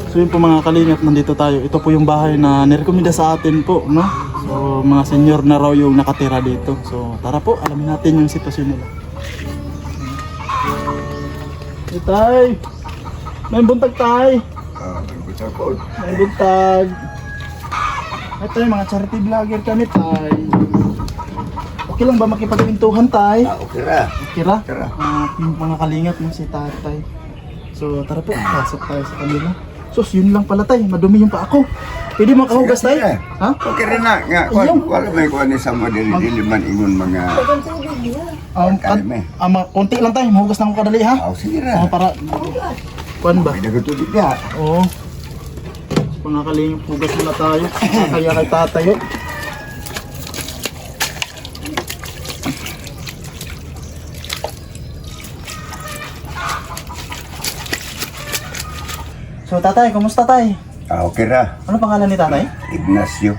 So yun po mga kalingap, nandito tayo. Ito po yung bahay na nirekomenda sa atin po, no? So mga senior na raw yung nakatira dito. So tara po, alamin natin yung sitwasyon nila. Hey, tay! May buntag, tay! May buntag! Ito yung mga charity vlogger kami, tay. Okay lang ba makipagpintuhan, tay? Okay ra. Okay ra? Okay ra. Yung mga kalingap mo si tatay. So tara po, pasok tayo sa kanila. Sus, yun lang pala, tay. Madumi yung pa ako. Pwede makahugas, tay? Sige. Ha? Okay rin na. Nga, wala may kuha ni Samo dili man ingon mga Konti lang, tay. Mahugas na ako kadali, ha? sige ra. Para, kuan ba? May nagatulit niya. Oo. Mga kalingap, hugas muna tayo. Kaya kay tatay, oh. So tatay, kumusta tay? Okay ra. Ano pangalan ni tatay? Ignacio.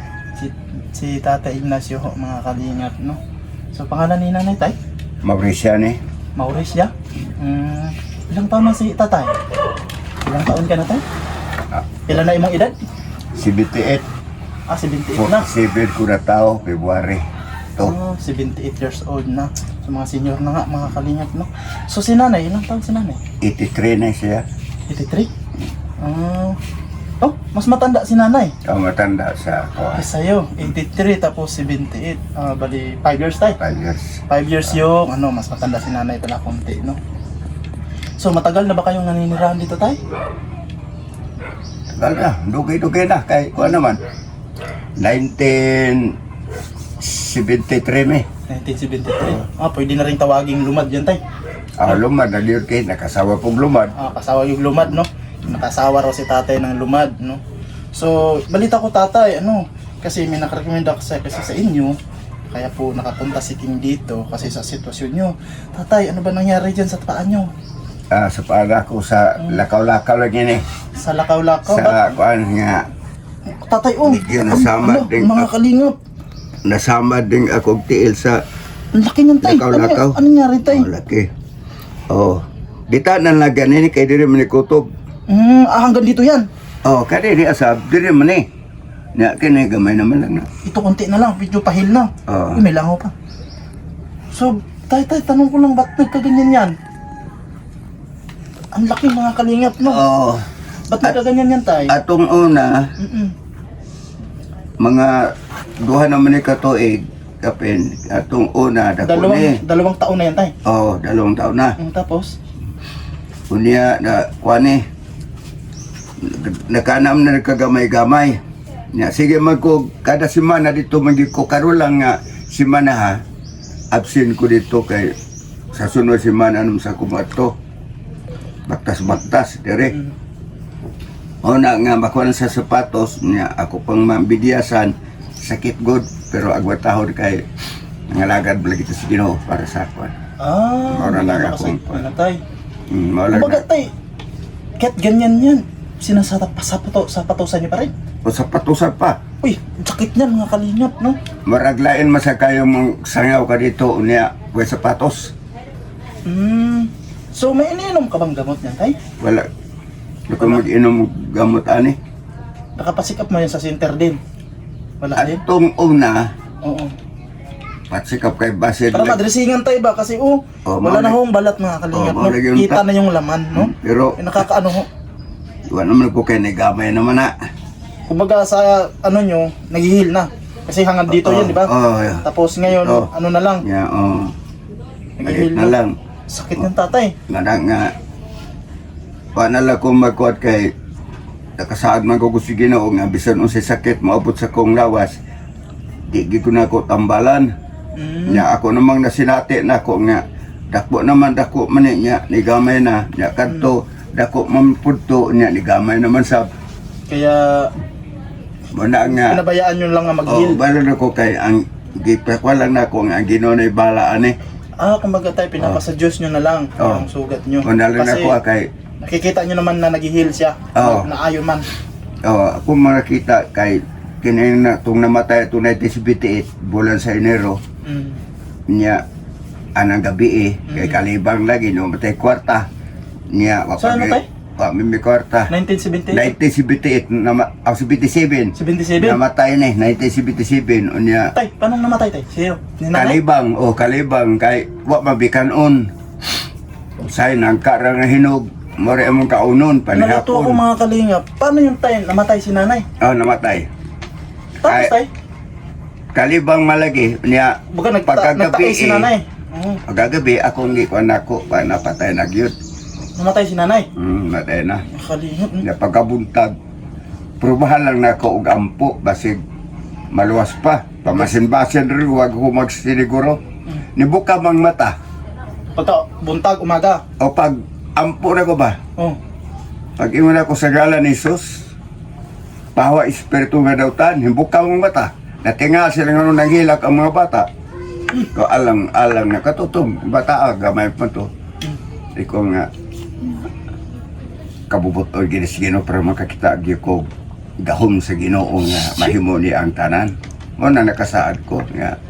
Si tatay Ignacio ho, mga kalingap, no? So pangalan ni nanay tay? Mauriciane. Mauricia? Ilang taon na si tatay? Ilang taon ka na tay? Ilan na imong edad? 78. 78 na. 47 ko na tao, February. To. 78 years old na. So mga senior na nga, mga kalingap, no? So si nanay, ilang taon si nanay? 83 na siya. 83? Mas matanda si nanay. Matanda sa Ay, sa'yo, 83 tapos 78. Bali, 5 years tayo. 5 years. 5 years yung, mas matanda si nanay pala konti, no? So, matagal na ba kayong naninirahan dito tayo? Tagal na. Dugay-dugay na. Kay kuha naman. 1973 may. 1973. Pwede na rin tawaging lumad yan tayo. Lumad na liyon kay nakasawa pong lumad. Kasawa yung lumad, no? Nakasawa raw si tatay ng lumad, no? So, balita ko tatay, kasi may nakarekomenda kasi sa inyo, kaya po nakapunta si King dito kasi sa sitwasyon nyo. Tatay, ano ba nangyari dyan sa paa nyo? Sa paaga ko sa lakaw-lakaw lang yun eh. Sa lakaw-lakaw? Sa kuan nga. Tatay, Bigyan nasama din mga kalingap. Nasama din ako tiil sa Ang laki niyan, tay. lakaw-lakaw. Ano nangyari, tay? Laki. Dita na lang ganin kay diri man kutob. Hanggang dito yan. Kaya diri asab diri man eh. Na kini gamay naman lang na. Ito konti na lang, video pahil na. May langaw pa. So, tay, tanong ko lang, ba't nagkaganyan yan? Ang laki mga kalingap, no? Ba't nagkaganyan yan, tay? Atong una, mga duha naman ni katuig kapin. Atong una dako ni. Dalawang taon na yan, tay. 2 taon na. Tapos? Unya na kuani. Nakanam na nagkagamay-gamay. Sige magko kada semana dito magi ko karon lang nga semana ha. Absent ko dito kay sa sunod semana sa kumato. Baktas dire. Una nga makuha sa sapatos niya ako pang mambidiyasan sakit god pero agwatahod kay nangalagad balagi sa Ginoo para sa ako. Maura lang ako. Tay. Maura. Kumbaga, tay, kahit ganyan yan, sapatusan niyo pa rin? O sapatusan pa. Uy, sakit niyan mga kalingap, no? Maraglain masakayo mong sangaw ka dito niya with sapatos. So may iniinom ka bang gamot niyan, tay? Wala. Hindi ko mag-inom gamot ani. Nakapasikap mo yan sa center din? Wala din? Atong una, Oo. patsikap kay Basil. Para madresingan tayo ba? Kasi wala na hong balat mga kalingap, no? Kita na yung laman, no? Pero, Nakakaano ho. iwan naman ko kay nagamay naman na. Kumbaga sa nyo, naghihil na. Kasi hanggang dito yan, di ba? Yeah. Tapos ngayon, ano na lang, Yeah, naghihil na lang. Sakit ng tatay. Nga, paano lang kung magkuhat kay nakasaad man ko gusto Ginoo nga bisan unsay sakit maabot sa kong lawas. Di ko na ko tambalan. Nya ako namang nasinati na ko nga dako naman dako man niya ni gamay na nya kadto dako man pudto nya ni gamay naman sab. Kaya Muna nga pinabayaan nyo lang nga mag-heal. bala na ko kay ang gipakwalan na ko nga Ginoo na bala ani. Kumbaga tayo pinapasa Diyos nyo na lang yung sugat nyo. Muna lang Kasi ako kay nakikita nyo naman na nag-heal siya. Na ayon man. ako makita kay kini na tung namatay ito 1978 bulan sa Enero niya anang gabi kay kalibang lagi no matay kwarta niya Saan namatay? wa may kwarta. 1978? 1978 77. 77? Namatay na 1977 unya. Tay, paano namatay tay? Sino? Ni nanay? Kalibang kay wa mabikanon. Usay nang karang hinog more among kaunon Nalito ako panihapon. mga kalingap. Paano yung tay namatay si nanay? Namatay. Tapos Ay, tay, Kalibang malagi niya baga nagtae si nanay. Oo. Pagkagabi akong gikuan nako pa napatay na gyud. Namatay si nanay. Matay na. Kalingap. Niya pagkabuntag prubahan lang nako og ampo basig maluwas pa. Pamasin-basin rin wag humag siniguro. Nibuka mang mata Pagka buntag umaga. o pag ampo na ko ba? Oh. Pag ingon ako sa ngalan ni Jesus, pahawa espiritu nga daw tan, himbuka mong mata. Natinga sila nga nung nanghilak ang mga bata. Ko alang na katutong bata gamay pa to. Iko nga kabubot o ginis Ginoo para makakita gyud ko gahom sa Ginoo nga mahimo ni ang tanan. Mo na nakasaad ko nga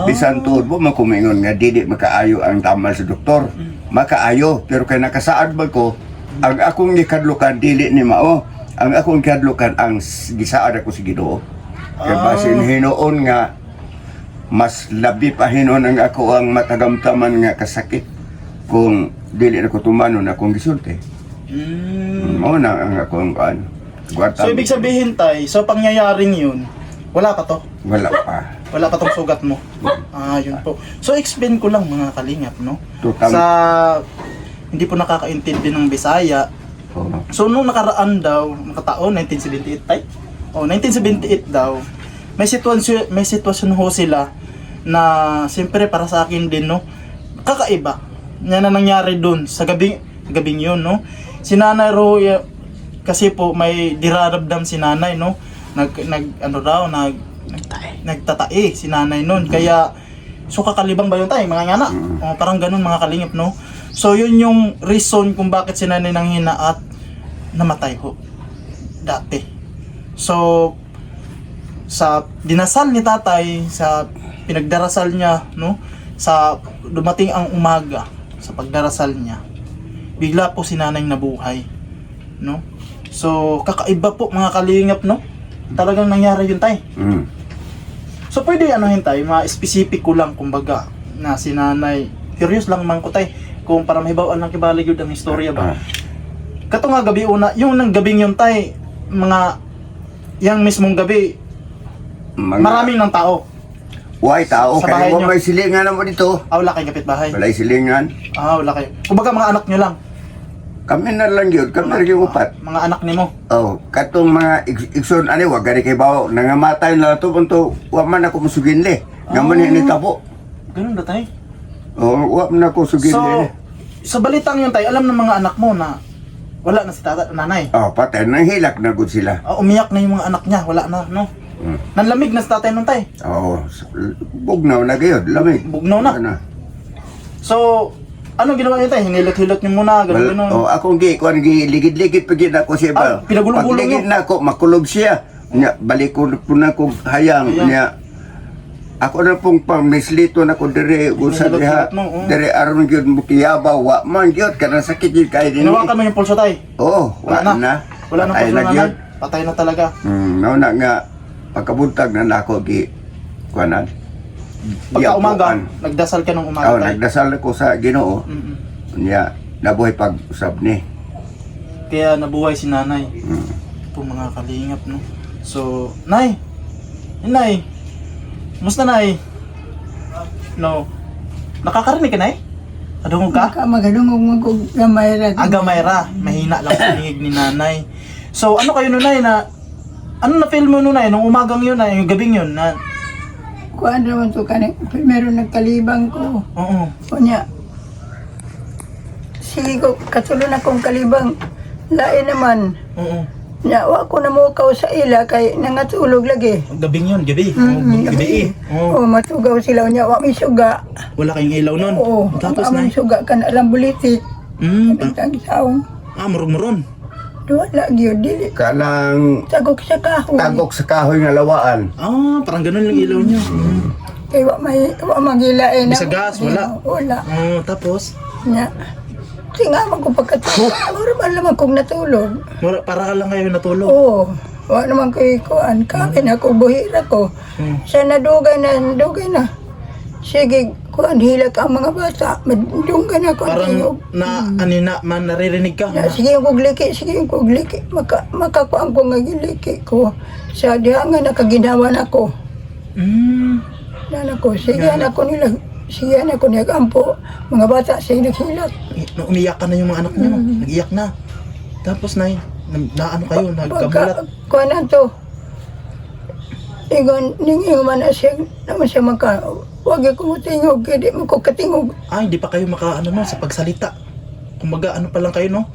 bisan tuod mo makumingon nga dili makaayo ang tamal sa doktor. Makaayo pero kay nakasaad ba ko ang akong gikadlukan dili ni mao. Ang akong gikadlukan ang gisaad ako sa Ginoo. Kaya basin hinoon nga mas labi pa hinoon ang ako ang matagamtaman nga kasakit kung dili na ko tumanon akong gisulti. Mao na ang akong kuan. So ibig sabihin tay, so pangyayaring yun, wala pa to? Wala pa. Wala pa tong sugat mo? Yun po. So explain ko lang mga kalingap, no? Tutang. Sa hindi po nakakaintindi ng Bisaya. Oo. So nung nakaraan daw, nakataon 1978 tay. 1978 daw. May sitwasyon ho sila na siyempre para sa akin din, no. Kakaiba. Yan na nangyari doon sa gabing yun, no. Si Nanay Roya kasi po may diraramdam si nanay, no. Nagtatae si nanay noon. Kaya so kakalibang ba yun tayo mga ngana? Parang ganun mga kalingap, no. So yun yung reason kung bakit si nanay nanghina at namatay ho dati. So sa dinasal ni tatay, sa pinagdarasal niya, no, sa dumating ang umaga sa pagdarasal niya, bigla po si nanay nabuhay, no. So kakaiba po mga kalingap, no. Talagang nangyari yun tay. So pwede anuhin tay, ma-specific ko lang kumbaga na si nanay, curious lang man ko tay kung para mahibaw lang kibalig yun ang istorya ba. Kato nga gabi una, yung nang gabing yun tay, mga yang mismong gabi maraming ng tao. Why tao Sa kay bahay wa nyo? may silingan mo dito. Wala kayong kapitbahay. Walay silingan. Wala kayo. Kumbaga mga anak nyo lang. Kami na lang yun, kami na yung upat. Mga anak ni mo. Katong mga ikson ani wa gari kay bawo nangamatay na to punto wa man ako musuginli. Nga man ni tabo. Ganun ba tay? Wa man ako suginli. So, sa balitang yun tay, alam ng mga anak mo na wala na si nanay. Patay nang hilak na gud sila. Umiyak na yung mga anak niya, wala na, no? Nanlamig na si tatay nung tay. Bugnaw na gayod, lamig. Bugnaw na. So, ano ginawa niyo tay? Hinilot-hilot niyo muna, ganun. Akong ligid-ligid pag ako siya ba. Pinagulong-gulong Pagligid na ako, makulog siya. Nya, balik ko na ko hayang. Nya, ako na pong pamislito na ko dire usa diha. Dire aron gyud mo kiyabaw, wa man gyud kana sakit gyud kay dinhi. Hinawakan mo yung pulso tay? Wala na. Wala na pulso nanay. Patay na talaga. Na nga pagkabuntag na nako gi kuanan. Pagka umaga, nagdasal ka nung umaga tay? Nagdasal ako sa Ginoo. Nya, nabuhay pag-usab ni. Kaya nabuhay si nanay. Po mga kalingap, no? So, nay! Musta nay? No. Nakakarinig ka nay? Adungog ka? Magadungog mo kung gamay ra. Gamay ra. Mahina lang sa tingig ni nanay. So, ano kayo nun nay na... Ano na feel mo nun nay? Nung umagang yun nay, yung gabing yun na... Kuan naman to kaning meron nagkalibang ko. Oo. Kunya. Sige ko katulon akong kalibang. Lain naman. Oo. Nya wa ko na mo kaw sa ila kay nangatulog lagi. Gabing yun, gabi. Gabi. Matugaw sila nya wa may suga. Wala kayong ilaw nun. Oo. Tapos Amang nay. suga kan alam bulitik. Tang saong. Murong-muron. Wala gyud dili. Kanang Tagok sa kahoy. tagok sa kahoy nga lawaan. Parang ganun lang ilaw niyo. Kay wa magilain. Bisa gas, wala. Wala. Tapos? Nya. Tinga man ko pagkatulog. Normal naman kong natulog. Para ka lang kayo natulog. Oo. Wa naman ko ikuan. Kami na ko, buhira ko. Siya nadugay na. Sige, kuan, hilak ang mga bata. Madunggan ako. Parang anina man naririnig ka. Sige yung kugliki. Makakuan ko nga giliki ko. Sa diha nga nakaginawan ako. Nana ko, sige anak ko nila. Sige anak ko nag-ampo. Mga bata, sige naghilat. Umiyak ka na yung mga anak niyo. Nag-iyak na. Tapos na ano kayo, nagkamulat. Kuan na to. Ingon, ningin man na siya, naman siya huwag ako matingog, hindi mo ko katingog. Hindi pa kayo sa pagsalita. Kumbaga, ano pa lang kayo, no?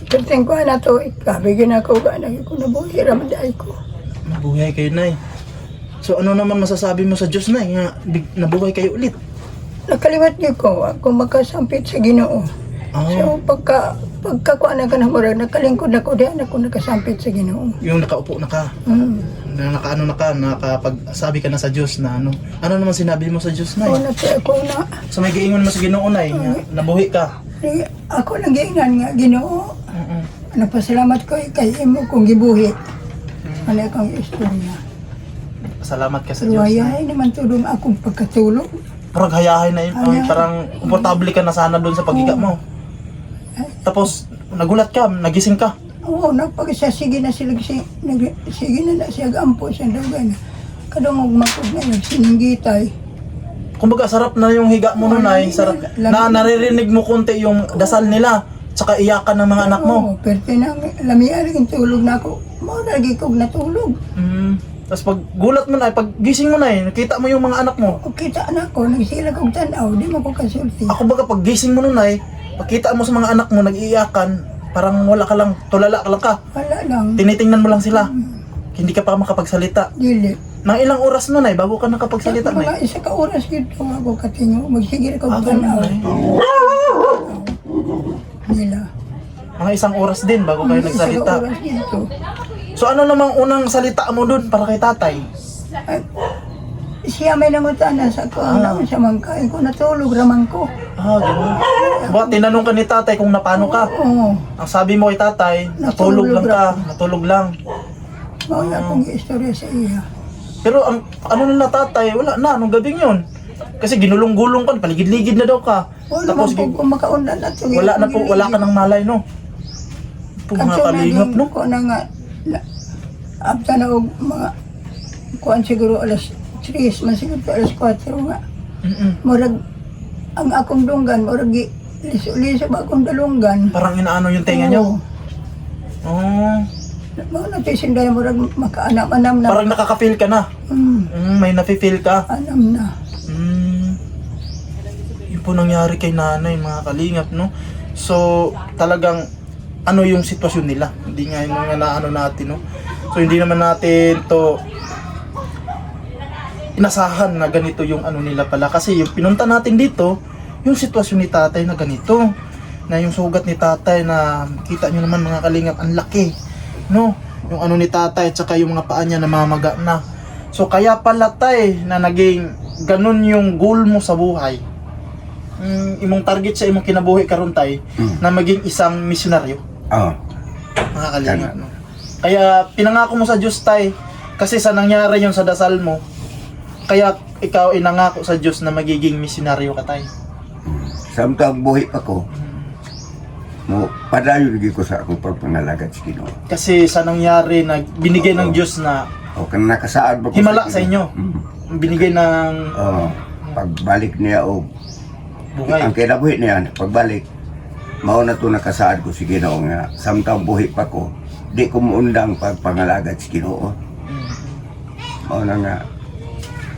Kating ko na to, ikabigin ako, ganag ko nabuhi, ramaday ko. Nabuhay kayo, Nay. So, ano naman masasabi mo sa Diyos, Nay, nga nabuhay kayo ulit? Nakaliwat niyo ko, ako makasampit sa Ginoo. So, pagkakuha na ka na mura, nakalingkod ako, diyan ako nakasampit sa Ginoo. Yung nakaupo na ka, nakapagsabi ka na sa Diyos na ano. Ano naman sinabi mo sa Diyos, Nay? Ako na ako na. So, may giingon mo sa Ginoo, Nay, nga nabuhi ka. Ako nang giingan nga, Ginoo. Nagpasalamat ko kay imo kong gibuhi. Ano akong istorya. Salamat ka sa Diyos, Nay. Luwayay naman tulong akong pagkatulog. Parang hayahay na yun. Parang komportable ka na sana doon sa paghiga mo. Tapos, nagulat ka, nagising ka. Oo, sige na sila, sige na siya gampo siya dugay na. Kadong magmakod na yun, sininggitay. Kumbaga, sarap na yung higa mo nun, Nay. Sarap. Naririnig mo konti yung dasal nila, tsaka iyakan ng mga anak mo. Oo, pero lamian yung tulog na ako. Mauragi kong natulog. Tapos pag gulat mo, Nay, pag gising mo, Nay, nakita mo yung mga anak mo. O kita anak ko, nagsila kong tanaw, di mo ko kasulti. Ako baga, pag gising mo nun, Nay, pagkita mo sa mga anak mo, nag-iiyakan, parang wala ka lang, tulala ka lang ka. Wala lang. Tinitingnan mo lang sila. Hindi ka pa makapagsalita. Dili. Nang ilang oras nun, Nay, bago ka nakapagsalita, Nay? Mga isa ka oras dito ako katingo, magsigil kong tanaw. Nila. Mga isang oras din bago kayo Isa ka nagsalita. oras dito. So ano namang unang salita mo dun para kay tatay? Siya may nangutana sa ko, ano siya mangkain ko, natulog raman ko. Gano'n. Ba, tinanong ka ni tatay kung napano ka. Oo. Ang sabi mo kay tatay, natulog lang ka, natulog lang. Wala akong istorya sa iya. Pero ang ano na tatay, wala na, anong gabing yun? Kasi ginulong-gulong ka, paligid-ligid na daw ka. Wala naman po kung makaundan na ito. Wala na po, wala ka ng malay, no? Po mga kalingap, no? Ko na nga, abta na og mga, kuan siguro alas 3, man siguro alas 4 nga. Murag, ang akong dunggan, murag liso-liso ba akong dalunggan. Parang inaano yung tenga nyo? Mga natisinday, murag makaanam-anam na. Parang nakaka-feel ka na. May nafe-feel ka. Anam na. Yun po nangyari kay nanay, mga kalingap, no? So, talagang ano yung sitwasyon nila. Hindi nga yung naano natin, no? So, hindi naman natin to inasahan na ganito yung ano nila pala. Kasi yung pinunta natin dito, yung sitwasyon ni tatay na ganito. Na yung sugat ni tatay na kita nyo naman mga kalingap, ang laki, no? Yung ano ni tatay, tsaka yung mga paa niya namamaga na. So, kaya pala tay na naging ganun yung goal mo sa buhay. Imong target sa imong kinabuhi karon tay na maging isang misyonaryo. Mga kalingap, no? Kaya pinangako mo sa Diyos tay kasi sa nangyari yun sa dasal mo. Kaya ikaw inangako sa Diyos na magiging misyonaryo ka tay. Samtang buhi pa ko, mo padayon lagi ko sa akong pagpangalagad sa Ginoo. Kasi sa nangyari na binigay ng Diyos na Kan nakasaad ba ko himala sa inyo. Binigay ng pagbalik niya o buhay. ang kinabuhi niya, pagbalik, mao na to nakasaad ko sa Ginoo nga samtang buhi pa ko, di ko muundang pagpangalagad sa Ginoo. Mao na nga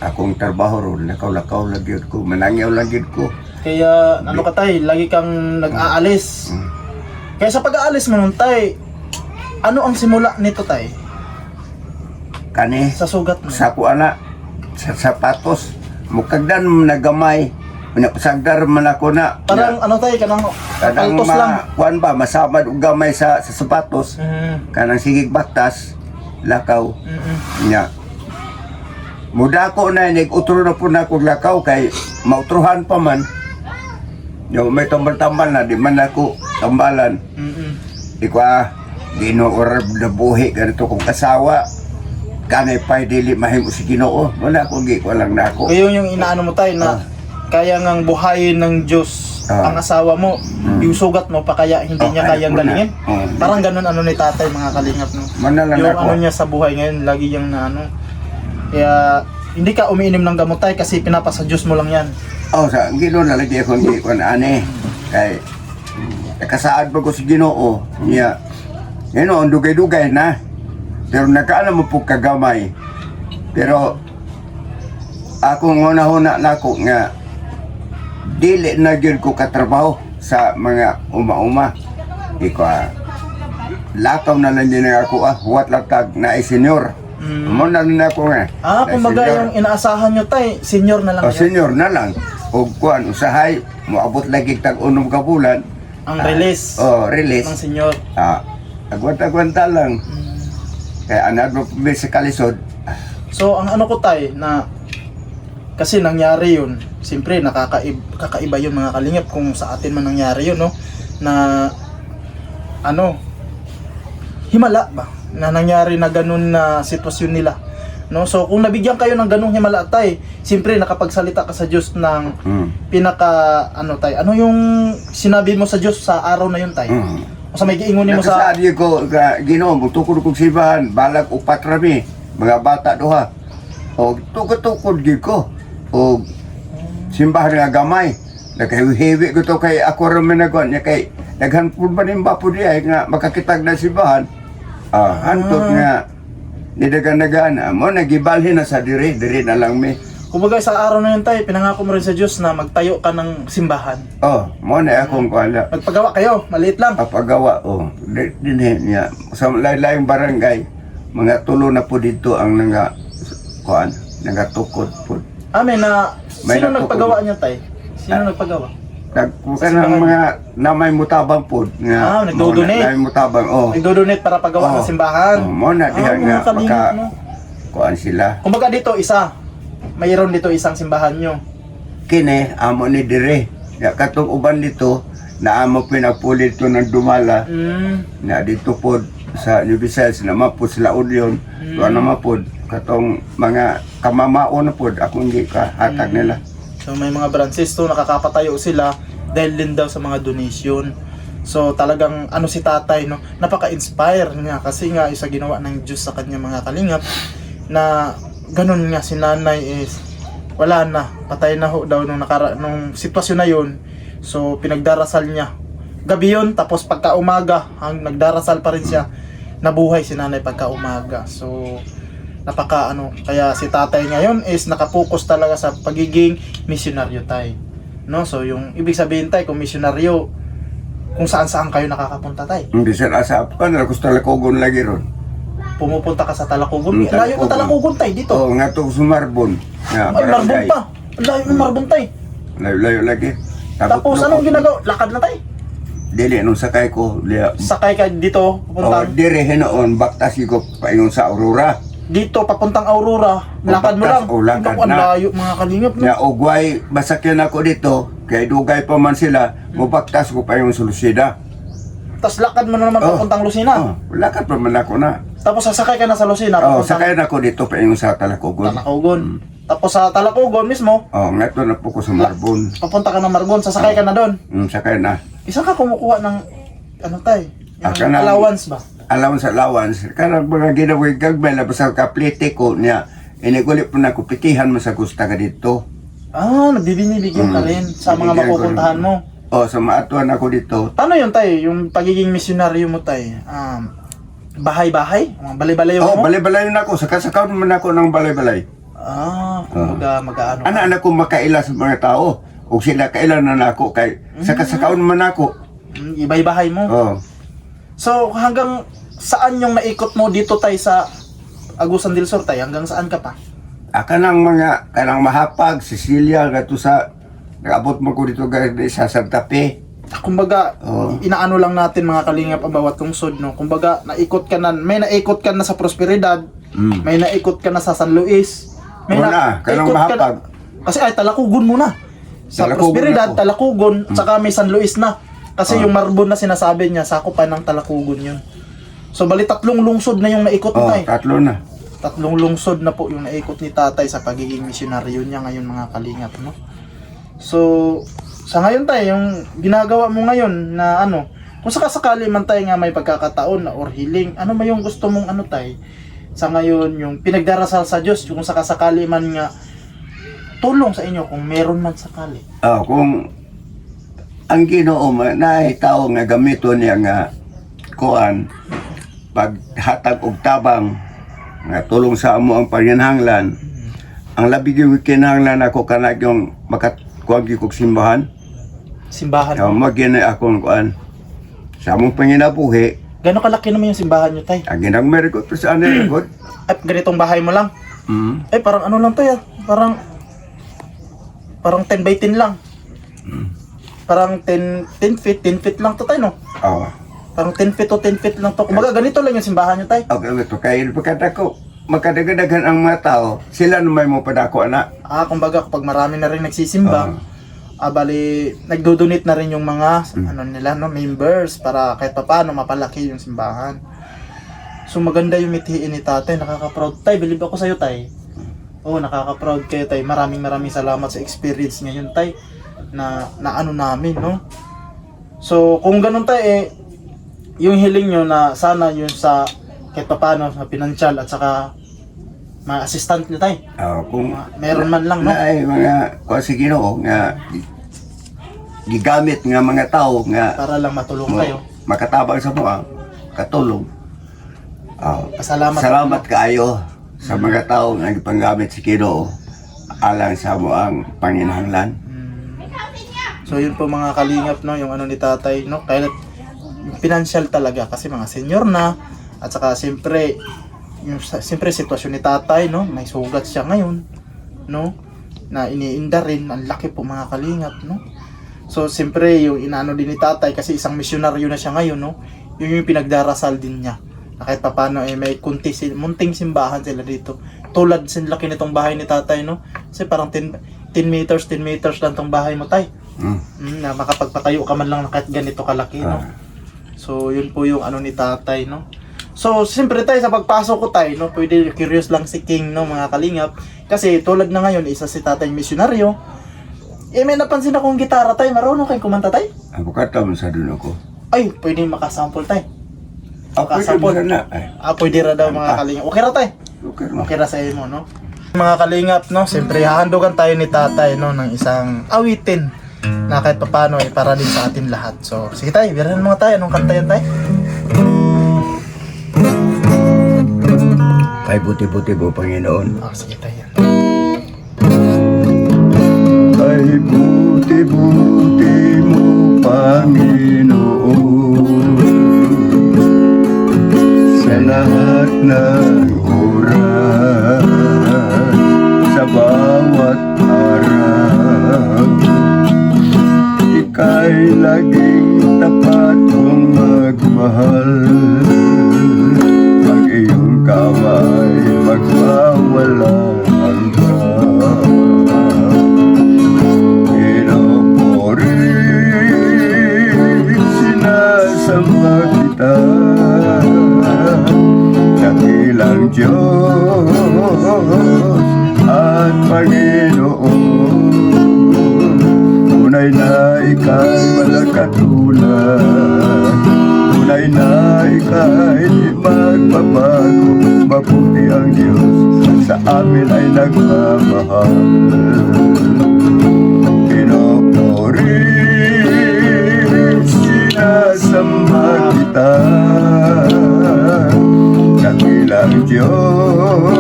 akong trabaho ron, lakaw-lakaw lagi ko, manangyaw lagi ko. Kaya ano ka tay, lagi kang nag-aalis. Kaya sa pag-aalis mo nun tay, ano ang simula nito tay? Kani Sa sugat mo? sa kuana sa sapatos mukagdan nagamay pinapasagdar man ako na Parang ano tay, kanang kadang paltos lang. kuan ba masamad og gamay sa sapatos kanang sigig batas lakaw nya muda ko na nag-utro na po na kog lakaw kay mautruhan pa man Yung may tambal-tambal na, di man ako tambalan. Di ko ginuorab na buhi, ganito kong kasawa. Kanay pa'y dili mahimo si Ginoo. Wala ko, ko lang na ako. Kaya yung inaano mo tayo na kaya ngang buhayin ng Diyos ang asawa mo, yung sugat mo pa kaya hindi niya kayang galingin. Parang ganun ano ni tatay mga kalingap no. Manalang Yung ako. ano niya sa buhay ngayon, lagi yung na ano. Kaya hindi ka umiinom ng gamot tayo kasi pinapasa Diyos mo lang yan. Sa Ginoo na lagi ako hindi ko na ani. Kay nakasaad pa ko si Ginoo niya. Ngayon, dugay-dugay na. Pero nagkaalam mo po kagamay. Pero ako nguna-huna na ako nga dili na gyud ko katrabaho sa mga uma-uma. Iko lakaw na lang din ako huwat latag na senior. Mo na rin ako nga. Kumbaga yung inaasahan nyo tay, senior na lang yan. Senior na lang. O kuan usahay moabot lagi tag unom ka bulan. Ang release. Release. Ng senior. Agwanta lang. Kaya anado may sa kalisod. So ang ano ko tay na kasi nangyari yun, siyempre kakaiba yun mga kalingap kung sa atin man nangyari yun no, na ano, himala ba na nangyari na ganun na sitwasyon nila no. So kung nabigyan kayo ng ganung himala tay, siyempre nakapagsalita ka sa Diyos ng pinaka ano tay, ano yung sinabi mo sa Diyos sa araw na yun tay? O sa may giingunin mo sa... Nakasaad ko, Ginoo, tukod kong sibahan, balag upat rami, mga bata doha. O tukod-tukod ko. O simbahan nga gamay. Nakahiwi ko to kay ako raman nagwan. Kay naghanpun ba rin bapo di ay nga makakitag na simbahan. Hantot nga nidagan-dagan. Mo nagibalhin na sa diri na lang mi. Kumbaga sa araw na yun tay, pinangako mo rin sa Diyos na magtayo ka ng simbahan. Mo na akong kuala. Magpagawa kayo, maliit lang. Papagawa, dinhi niya. Sa lain-laing barangay, mga tulo na po dito ang nangatukod po. Sino nagpagawa niya tay? Sino nagpagawa? Nagpukan ng mga namay mutabang po. Nagdo-donate? Namay mutabang, Nagdo-donate para pagawa ng simbahan. Mo na diha nga, maka, kuan sila. Kumbaga dito, mayroon dito isang simbahan nyo. Kini, amo ni dire. Ya, katong uban dito, na amo pinapulit to ng dumala. Na dito po sa New Visayas, naman po sila Union. Doon naman po, katong mga kamamao na po, ako hindi kahatag nila. So may mga branches to, nakakapatayo sila dahil din daw sa mga donation. So talagang ano si tatay no, napaka-inspire niya kasi nga isa ginawa ng Diyos sa kanya mga kalingap na ganun nga si nanay is wala na, patay na ho daw nung sitwasyon na yun. So pinagdarasal niya gabi yun, tapos pagka umaga nagdarasal pa rin siya, nabuhay si nanay pagka umaga. So napaka ano, kaya si tatay ngayon is nakapokus talaga sa pagiging misyonaryo tay no. So yung ibig sabihin tay, kung misyonaryo, kung saan kayo nakakapunta tay. Hindi sila asapan, gusto talakogon lagi ron. Pumupunta ka sa Talacogon. Layo ko Talacogon tay dito. Nga to sa Marbon. Ay, Marbon pa. Layo ng Marbon tay. Layo lagi. Tapos anong ginagawa? Lakad na tay? Dili nung sakay ko. Sakay ka dito, papuntang dire hinoon, baktasi ko paingon sa Aurora. dito papuntang Aurora, lakad mo lang. Lakad Ang na. layo mga kalingap no. Ya ugway basakyan ako dito, kay dugay pa man sila, mubaktas ko pa yung Solusida. Tapos lakad mo na naman papuntang Lucena. Lakad pa man ako na. Tapos sasakay ka na sa Lucena. Sakay na ako dito pa yung sa Talacogon. Talacogon. Tapos sa Talacogon mismo, Ngato na po ko sa Marbon. papunta ka ng Marbon, sasakay ka na doon. Sakay na. Isa ka kumukuha ng ano tay? Yung Kanang- allowance ba? Allowance. Karang mga ginawag gagbay na basta kaplete ko niya. Inigulit po na ko, pitihan mo sa gusta ka dito. Nagbibinibigyan ka rin sa mga Binibigyan ko mapupuntahan rin. mo. Sa maatuan ako dito. Paano yun tay? Yung pagiging misyonaryo mo tay? Bahay-bahay? Mga balay-balay mo? Balay-balay na ako. Sakasakaw naman ako ng balay-balay. Kumbaga mag-ano. Anak ko makaila sa mga tao. O sila kaila na ako. Kay sakasakaw naman ako. Ibay-bahay mo? So hanggang saan yung naikot mo dito tay sa Agusan del Sur tay? Hanggang saan ka pa? Kanang mahapag, Sicilia, gato sa, nag-abot mo ko dito sa Santa Fe. Kumbaga, inaano lang natin mga kalingap ang bawat lungsod, no? Kumbaga, may naikot ka na sa Prosperidad, may naikot ka na sa San Luis, may kanang naikot ka na, mahapag. kasi Talacogon muna. Sa Talakugon Prosperidad, ako. Talakugon, saka may San Luis na. Kasi Ah. yung Marbon na sinasabi niya, sakupan ng Talakugon yun. So bali 3 lungsod na yung naikot Oh, tay. 3 na. 3 lungsod na po yung naikot ni tatay sa pagiging misyonaryo niya ngayon mga kalingap, no? So, sa ngayon tay, yung ginagawa mo ngayon na ano, kung sakasakali man tayo nga may pagkakataon na or healing, ano ba yung gusto mong ano tay? Sa ngayon, yung pinagdarasal sa Diyos, yung sakasakali man nga tulong sa inyo kung meron man sakali. Kung ang Ginoo nahitaw nga gamiton niya nga kuan paghatag og tabang nga tulong sa amo ang panginahanglan. Ang labi gyud kinahanglan ako kanag yung makakuha gyud kog simbahan. Simbahan Kaya mo. magina akong kuan sa among panginabuhi. Gano'ng kalaki naman yung simbahan nyo tay? Ang ginang merikot to sa ano good. Ay, ganitong bahay mo lang. Mm. Ay, parang ano lang to ya. Parang 10 by 10 lang. Parang 10 feet lang to tayo, no? Oh. Parang 10 feet o 10 feet lang to. Kumbaga, ganito lang yung simbahan nyo tayo. Okay, ito kaya pagkata ko makadagdagan ang mga tao, sila naman mo padako ana. Kumbaga, kapag marami na rin nagsisimba, bali, nagdo-donate na rin yung mga, ano nila, no, members, para kahit pa paano mapalaki yung simbahan. So, maganda yung mithiin ni tatay. Nakaka-proud tay. Believe ako sa'yo, tay. Oo, nakaka-proud kayo, tay. Maraming salamat sa experience ngayon, tay. Na ano namin, no? So, kung ganun tay, yung hiling nyo na sana yun sa kahit pa paano, sa financial at saka mga assistant nyo, tay. Kung Meron man lang, no? na ay mga kasi Ginoo nga gigamit nga mga tao nga Para lang matulong kayo. makatabang sa mga katulong. Pasalamat. Salamat kaayo sa mga tao nga gipanggamit si Ginoo alang sa mo ang panginahanglan. So yun po mga kalingap, no, yung ano ni tatay, no, kaya yung financial talaga kasi mga senior na at saka siyempre siyempre sitwasyon ni tatay, no, may sugat siya ngayon, no, na iniinda rin, ang laki po mga kalingap, no. So siyempre yung inaano din ni tatay kasi isang misyonaryo na siya ngayon, no, yun yung pinagdarasal din niya. Na kahit paano may munting simbahan sila dito. Tulad sin laki nitong bahay ni tatay, no. Kasi parang 10 meters lang tong bahay mo, tay. Na makapagpatayo ka man lang kahit ganito kalaki, no. So yun po yung ano ni tatay, no. So siyempre tay sa pagpasok ko tay, no, pwede curious lang si King, no, mga kalingap. Kasi tulad na ngayon isa si tatay misyonaryo. May napansin akong gitara tay, marunong kayong kumanta tay? Ako katam sa dun ako. Ay, pwede makasample tay. Pwede mo na. Pwede ra daw mga kalingap. Okay ra tay. Okay ra sa imo, no. Mga kalingap, no, siyempre hahandugan tayo ni tatay, no, ng isang awitin na kahit paano para din sa atin lahat. So, sige tay, birahan mo tayo. Anong kanta yan tay? Kay buti-buti mo, Panginoon. Sige tay. Kay buti-buti mo, Panginoon. Sa lahat ng oras, sa bawat araw, ika'y laging tapat kong magmahal. Ang iyong kamay magwawalang hanggan. Pinupuri, sinasamba kita, dakilang Diyos at Panginoon. Tunay na ika'y malakatulad, tunay na ika'y di magbabago. Mabuti ang Diyos at sa amin ay nagmamahal. Pinupuri, sinasamba kita, dakilang Diyos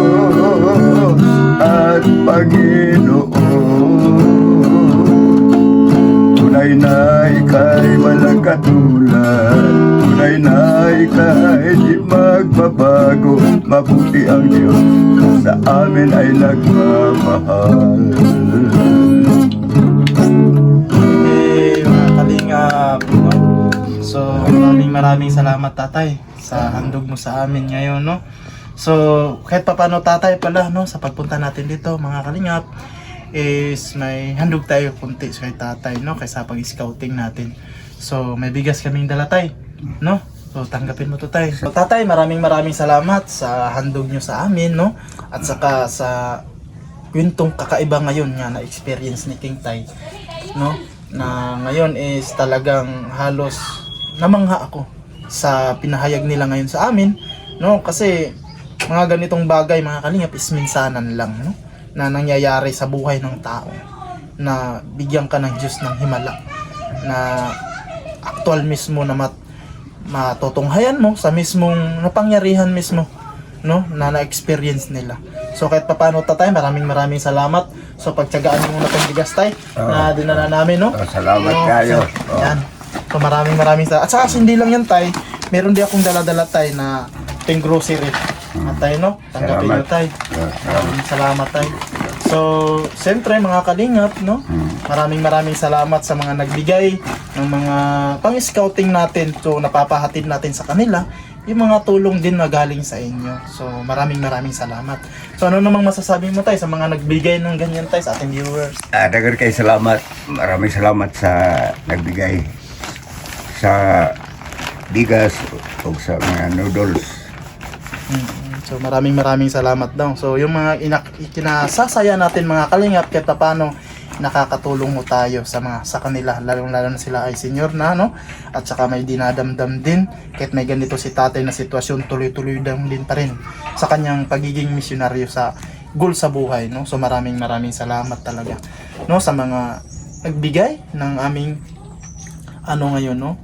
at Panginoon. Tunay na ika'y walang katulad, tunay na ika'y di magbabago. Mabuti ang Diyos, sa amin ay nagmamahal. Okay, mga kalingap, no? So, maraming salamat tatay sa handog mo sa amin ngayon, no? So, kahit pa paano tatay pala, no, sa pagpunta natin dito, mga kalingap, is may handog tayo kunti sa kay tatay, no? Kaysa pag-scouting natin. So, may bigas kaming dala tay, no? So, tanggapin mo to tay. So, tatay, maraming salamat sa handog nyo sa amin, no? At saka sa kwentong kakaiba ngayon nga na experience ni King Tay, no? Na ngayon is talagang halos namangha ako sa pinahayag nila ngayon sa amin, no? Kasi mga ganitong bagay, mga kalingap, is minsanan lang, no? Na nangyayari sa buhay ng tao, na bigyan ka ng Diyos ng himala, na actual mismo na matutunghayan mo sa mismong napangyarihan mismo, no, na na-experience nila. So kahit papaano tatay, maraming salamat. So pagtiyagaan mo na itong bigas tay na dinala namin, no. Salamat kayo. Yan. So maraming salamat. At saka hindi lang yan tay, meron din akong dala-dala tay na ting grocery. Tay, no? Tanggapin nyo tay. Salamat tay. So, siyempre mga kalingap, no? Maraming salamat sa mga nagbigay ng mga pang-scouting natin. So, napapahatid natin sa kanila yung mga tulong din na galing sa inyo. So, maraming salamat. So, ano namang masasabi mo tay sa mga nagbigay ng ganyan tay sa ating viewers? Dagan kayo salamat. Maraming salamat sa nagbigay sa bigas o sa mga noodles. So maraming salamat daw. So yung mga kinasasaya natin mga kalingap, kahit paano nakakatulong mo tayo sa kanila, lalo na sila ay senior na, no? At saka may dinadamdam din, kahit may ganito si tatay na sitwasyon, tuloy-tuloy din pa rin sa kanyang pagiging misyonaryo sa goal sa buhay, no? So maraming salamat talaga, no, sa mga nagbigay ng aming ngayon, no,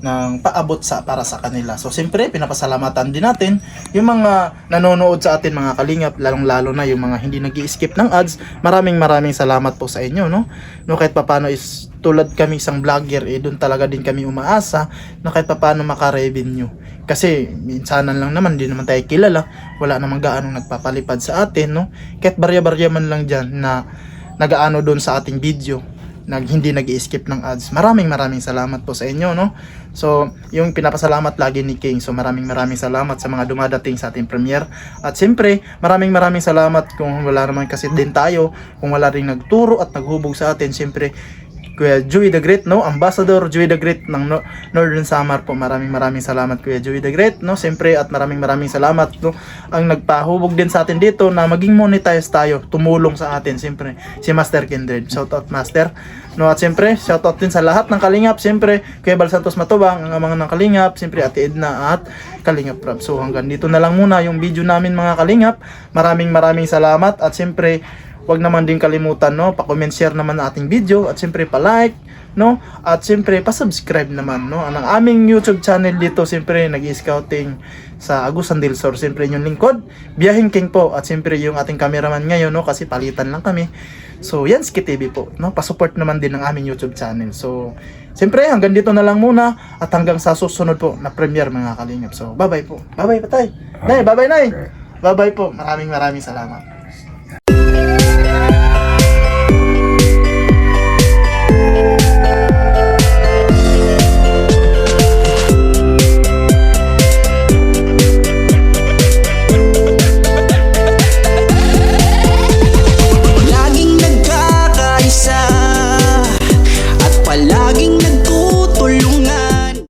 ng paabot para sa kanila. So siyempre pinapasalamatan din natin yung mga nanonood sa atin mga kalingap, lalong-lalo na yung mga hindi nag-i-skip ng ads. Maraming salamat po sa inyo, no. No, kahit papaano is tulad kami isang vlogger, doon talaga din kami umaasa na kahit papaano maka-revenue. Kasi minsanan lang naman, hindi naman tayo kilala, wala namang gaano nagpapalipad sa atin, no. Kahit barya-barya man lang dyan na nagaano doon sa ating video, hindi nag-i-skip ng ads. Maraming salamat po sa inyo, no. So yung pinapasalamat lagi ni King. So maraming salamat sa mga dumadating sa ating premiere. At siyempre maraming salamat kung wala naman kasi din tayo, kung wala ring nagturo at naghubog sa atin, siyempre Kuya Joey the Great, no, Ambassador Joey the Great ng Northern Samar po. Maraming salamat Kuya Joey the Great, no, siyempre. At maraming salamat, no, ang nagpahubog din sa atin dito na maging monetize tayo, tumulong sa atin, siyempre si Master Kindred. Shout out Master, no. At siyempre shout out din sa lahat ng kalingap, siyempre Kuya Bal Santos Matubang, ang amang ng kalingap, siyempre Ate Edna at Kalingap Rob. So hanggang dito na lang muna yung video namin mga kalingap. Maraming salamat. At siyempre wag naman din kalimutan, no, pa-comment, share naman ang ating video, at siyempre pa-like, no, at siyempre pa-subscribe naman, no, ang aming YouTube channel dito, siyempre nag-i-scouting sa Agusan del Sur, siyempre yung lingkod, Biyaheng King po, at siyempre yung ating cameraman ngayon, no, kasi palitan lang kami. So yan, Ski TV po, no, pa-support naman din ng aming YouTube channel. So siyempre hanggang dito na lang muna, at hanggang sa susunod po na premiere mga kalingap. So bye-bye po. Bye-bye patay. Nay, bye-bye nay. Bye-bye po. Maraming salamat.